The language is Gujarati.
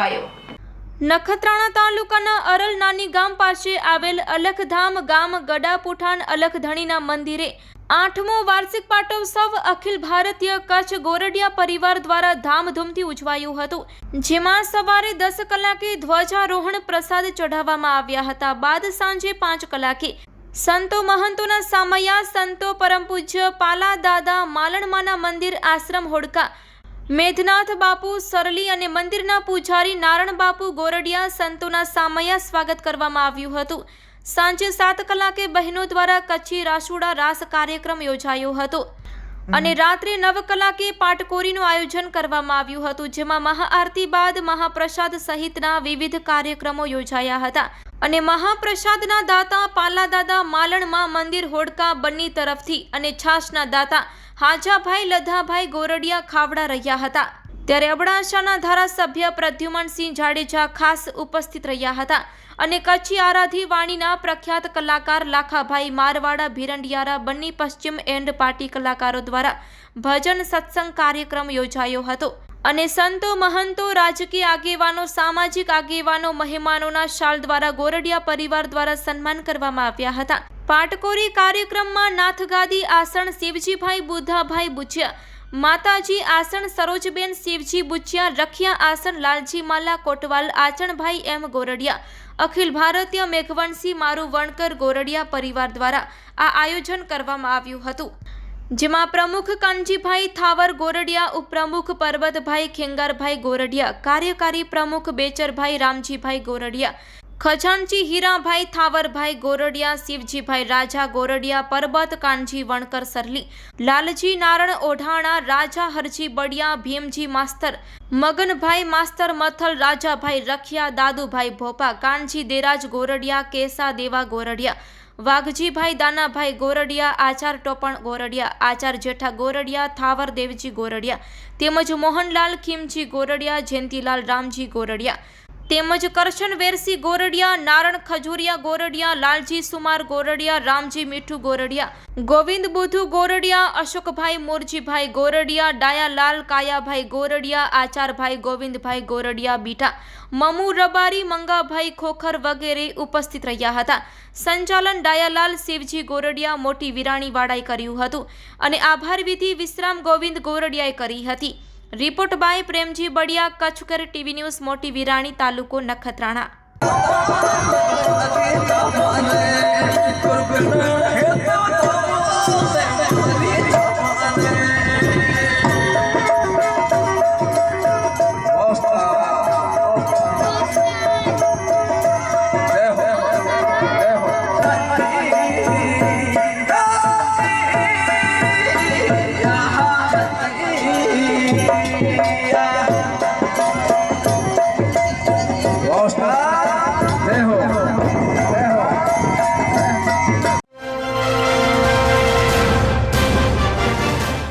ઉજવાયો। નખત્રાણા તાલુકાના અરલ નાની ગામ પાસે આવેલ અલખધામ ગામ ગડાપુઠાણ અલખધણીના મંદિરે 8મો વાર્ષિક પાટોત્સવ અખિલ ભારતીય કચ્છ ગોરડિયા પરિવાર દ્વારા ધામધૂમથી ઉજવાયું હતું, જેમાં સવારે 10 કલાકે ધ્વજારોહણ પ્રસાદ ચઢાવવામાં આવ્યા હતા। બાદ સાંજે 5 કલાકે સંતો મહંતોના સામૈયા સંતો પરમ પૂજ્ય પાલા દાદા માલણમાના મંદિર આશ્રમ હોડકા મેઘનાથ બાપુ સરલી અને મંદિરના પૂજારી નારણ બાપુ ગોરડિયા સંતોના સામૈયા સ્વાગત કરવામાં આવ્યું હતું। સાંજે 7 કલાકે બહેનો દ્વારા કચ્છી રાસુડા રાસ કાર્યક્રમ યોજાયો હતો અને રાત્રે 9 કલાકે પાટકોરીનું આયોજન કરવામાં આવ્યું હતું, જેમાં મહાઆરતી બાદ મહાપ્રસાદ સહિતના વિવિધ કાર્યક્રમો યોજાયા હતા અને મહાપ્રસાદના દાતા પાલાદાદા માલણમાં મંદિર હોડકા બન્ની તરફથી અને છાશના દાતા હાજાભાઈ લધાભાઈ ગોરડિયા ખાવડા રહ્યા હતા। ત્યારે અબડાસાના ધારાસભ્ય પ્રદ્યુમનસિંહ જાડેજા ખાસ ઉપસ્થિત રહ્યા હતા અને કચ્છી આરાધી વાણીના પ્રખ્યાત કલાકાર લાખાભાઈ મારવાડા ભીરંડિયારા બન્ની પશ્ચિમ એન્ડ પાર્ટી કલાકારો દ્વારા ભજન સત્સંગ કાર્યક્રમ યોજાયો હતો અને સંતો મહંતો રાજકીય આગેવાનો સામાજિક આગેવાનો મહેમાનોના શાલ દ્વારા ગોરડિયા પરિવાર દ્વારા સન્માન કરવામાં આવ્યા હતા। પાટકોરી કાર્યક્રમમાં નાથગાદી આસણ શિવજીભાઈ બુધાભાઈ બુચિયા, માતાજી આસન સરોજબેન શિવજી બુચિયા, રખિયા આસન લાલજી માલા કોટવાલ, આચણભાઈ એમ ગોરડિયા, અખિલ ભારતીય મેઘવંશી મારું વણકર ગોરડિયા પરિવાર દ્વારા આ આયોજન કરવામાં આવ્યું હતું, જેમાં પ્રમુખ કાનજીભાઈ થાવર ગોરડિયા, ઉપપ્રમુખ પરબતભાઈ ખેંગારભાઈ ગોરડિયા, કાર્યકારી પ્રમુખ બેચરભાઈ રામજીભાઈ ગોરડિયા, ખજાનચી હીરાભાઈ થાવરભાઈ ગોરડિયા, શિવજીભાઈ રાજા ગોરડિયા, પરબત કાનજી વણકર સરલી, લાલજી નારણ ઓઢાણા, રાજા હરજી બડિયા, ભીમજી માસ્તર, મગનભાઈ માસ્તર મથલ, રાજાભાઈ રખિયા, દાદુભાઈ ભોપા, કાનજી દેરાજ ગોરડિયા, કેસા દેવા ગોરડિયા, વાઘજીભાઈ દાનાભાઈ ગોરડિયા, આચાર ટોપણ ગોરડિયા, આચાર જેઠા ગોરડિયા, થાવર દેવજી ગોરડિયા તેમજ મોહનલાલ ખીમજી ગોરડિયા, જયંતિલાલ રામજી ગોરડિયા તેમજ કરશન વેરસી ગોરડિયા, નારણ ખજુરિયા ગોરડિયા, લાલજી સુમાર ગોરડિયા, રામજી મીઠુ ગોરડિયા, ગોવિંદ બુધુ ગોરડિયા, અશોકભાઈ મોરજીભાઈ ગોરડિયા, ડાયાલાલ કાયાભાઈ ગોરડિયા, આચારભાઈ ગોવિંદભાઈ ગોરડિયા બીટા, મમુ રબારી મંગાભાઈ ખોખર વગેરે ઉપસ્થિત રહ્યા હતા। સંચાલન ડાયાલાલ શિવજી ગોરડિયા મોટી વિરાણીવાળાએ કર્યું હતું અને આભાર વિધિ વિશ્રામ ગોવિંદ ગોરડિયાએ કરી હતી। Report by Premji Badiya, Kutchkar TV news, Moti Virani, તાલુકો નખત્રાણા।